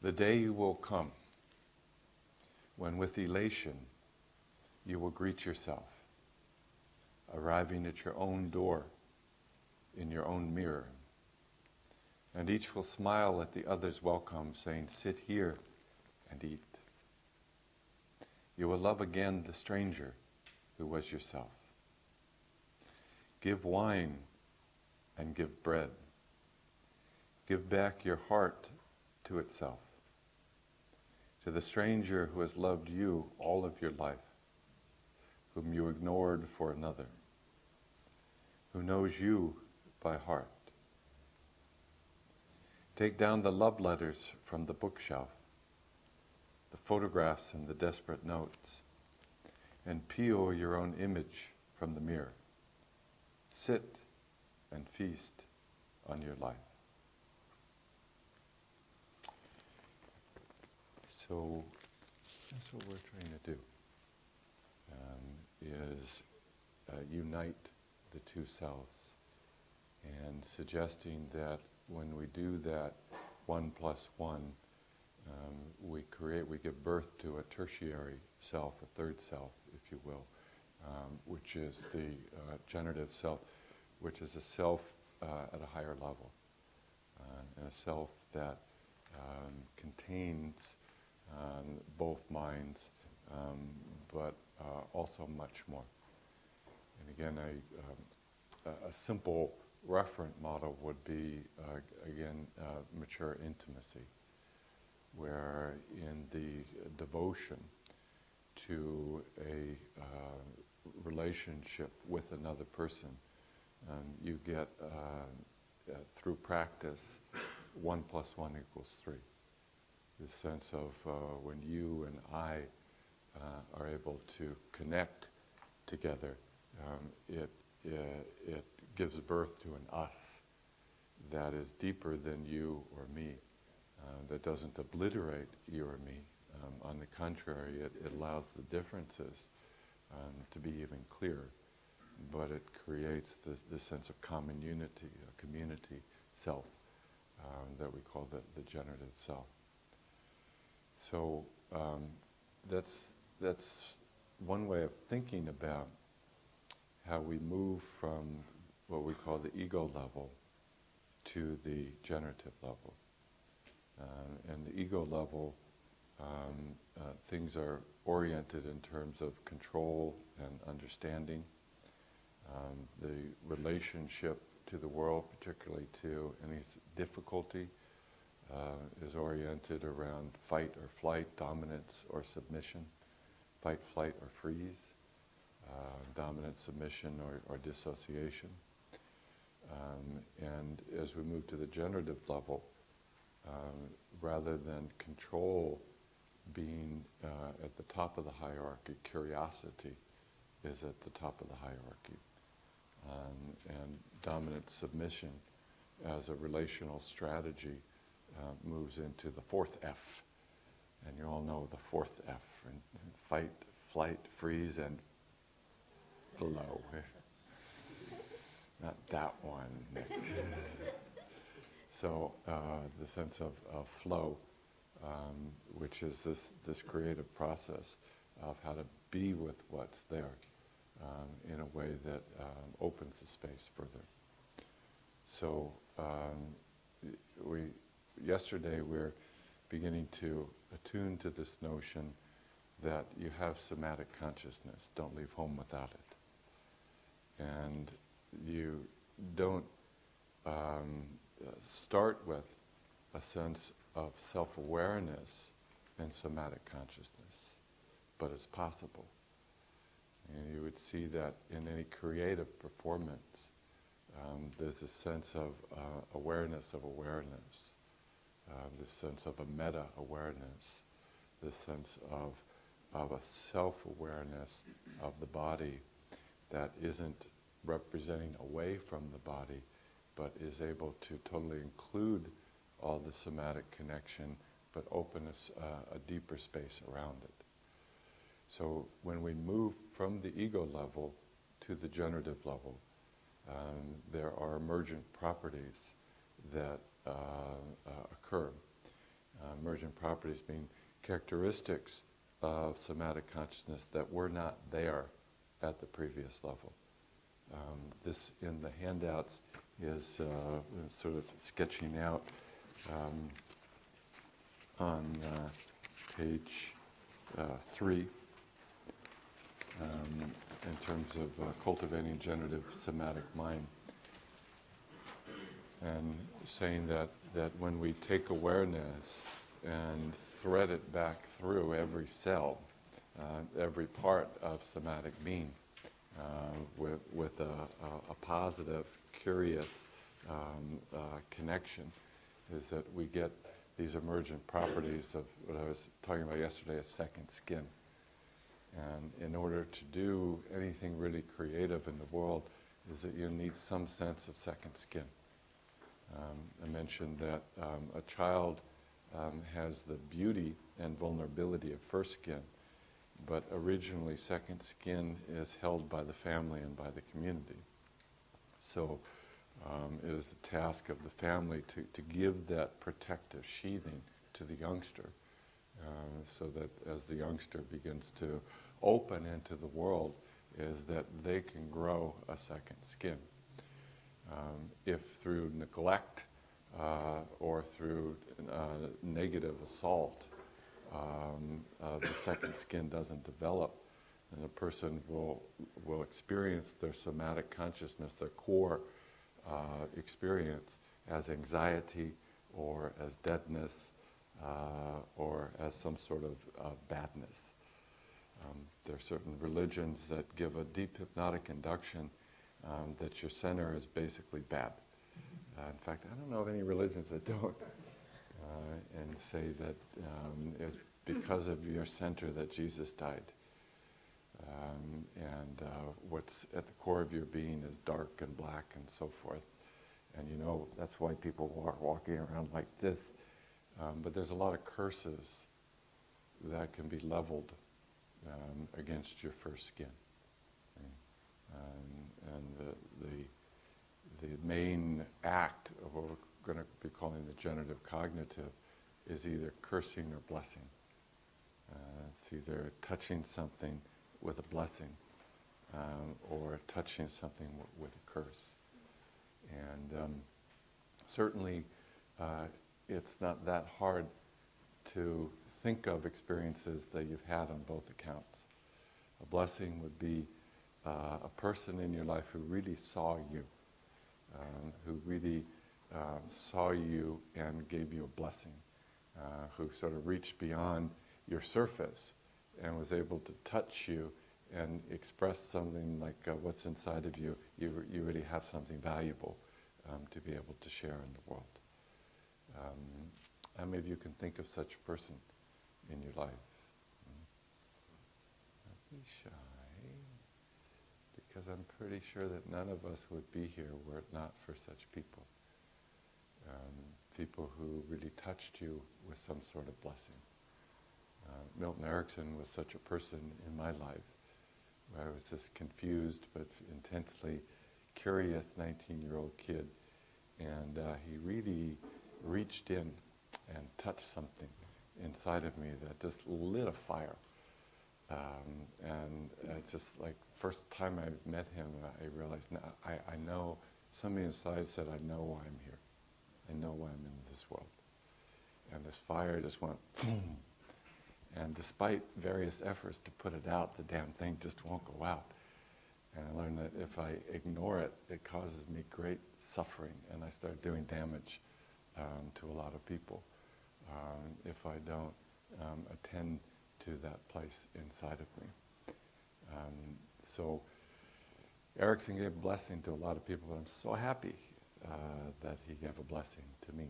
The day will come when with elation you will greet yourself, arriving at your own door in your own mirror. And each will smile at the other's welcome, saying, "Sit here and eat." You will love again the stranger who was yourself. Give wine and give bread. Give back your heart to itself, to the stranger who has loved you all of your life, whom you ignored for another, who knows you by heart. Take down the love letters from the bookshelf, the photographs and the desperate notes, and peel your own image from the mirror. Sit and feast on your life. So that's what we're trying to do, is unite the two selves, and suggesting that when we do that 1 + 1, we give birth to a tertiary self, a third self, if you will, which is the generative self, which is a self at a higher level, and a self that contains both minds, but also much more. And again, a simple referent model would be, mature intimacy, where in the devotion to a relationship with another person, you get, through practice, 1 + 1 = 3. The sense of when you and I are able to connect together, it gives birth to an us that is deeper than you or me, that doesn't obliterate you or me. On the contrary, it allows the differences to be even clearer, but it creates this sense of common unity, a community self that we call the generative self. So that's one way of thinking about how we move from what we call the ego level to the generative level. And the ego level, things are oriented in terms of control and understanding. The relationship to the world, particularly to any difficulty, is oriented around fight or flight, dominance or submission, fight, flight or freeze, dominance, submission or dissociation. And as we move to the generative level, rather than control being at the top of the hierarchy, curiosity is at the top of the hierarchy. And dominant submission as a relational strategy moves into the fourth F. And you all know the fourth F, and fight, flight, freeze, and flow. Not that one. So the sense of flow, which is this creative process of how to be with what's there in a way that opens the space further. So yesterday we're beginning to attune to this notion that you have somatic consciousness. Don't leave home without it. And you don't start with a sense of self-awareness in somatic consciousness, but it's possible. And you would see that in any creative performance, there's a sense of awareness, this sense of a meta-awareness, this sense of a self-awareness of the body that isn't representing away from the body, but is able to totally include all the somatic connection, but open a deeper space around it. So when we move from the ego level to the generative level, there are emergent properties that occur. Emergent properties being characteristics of somatic consciousness that were not there at the previous level. This in the handouts is sort of sketching out on page 3 in terms of cultivating generative somatic mind, and saying that when we take awareness and thread it back through every cell, every part of somatic being, with a positive, curious connection, is that we get these emergent properties of what I was talking about yesterday, a second skin. And in order to do anything really creative in the world, is that you need some sense of second skin. I mentioned that a child has the beauty and vulnerability of first skin, but originally second skin is held by the family and by the community. So it is the task of the family to give that protective sheathing to the youngster, so that as the youngster begins to open into the world, is that they can grow a second skin. If through neglect or through negative assault, the second skin doesn't develop, and a person will experience their somatic consciousness, their core experience, as anxiety or as deadness or as some sort of badness. There are certain religions that give a deep hypnotic induction that your center is basically bad. In fact, I don't know of any religions that don't, and say that it's because of your center that Jesus died. And what's at the core of your being is dark and black and so forth. And you know, that's why people are walking around like this. But there's a lot of curses that can be leveled against your first skin. And the main act of what we're going to be calling the generative cognitive is either cursing or blessing. It's either touching something with a blessing or touching something with a curse. And certainly it's not that hard to think of experiences that you've had on both accounts. A blessing would be a person in your life who really saw you, who really saw you and gave you a blessing, who sort of reached beyond your surface and was able to touch you and express something like what's inside of you. You really have something valuable to be able to share in the world. How many of you can think of such a person in your life? Don't be shy, because I'm pretty sure that none of us would be here were it not for such people. People who really touched you with some sort of blessing. Milton Erickson was such a person in my life, where I was this confused but intensely curious 19-year-old kid, and he really reached in and touched something inside of me that just lit a fire. And just like first time I met him, I realized, I know, something inside said, I know why I'm here. I know why I'm in this world. And this fire just went boom. And despite various efforts to put it out, the damn thing just won't go out. And I learned that if I ignore it, it causes me great suffering, and I start doing damage to a lot of people if I don't attend to that place inside of me. So Erickson gave a blessing to a lot of people, but I'm so happy that he gave a blessing to me.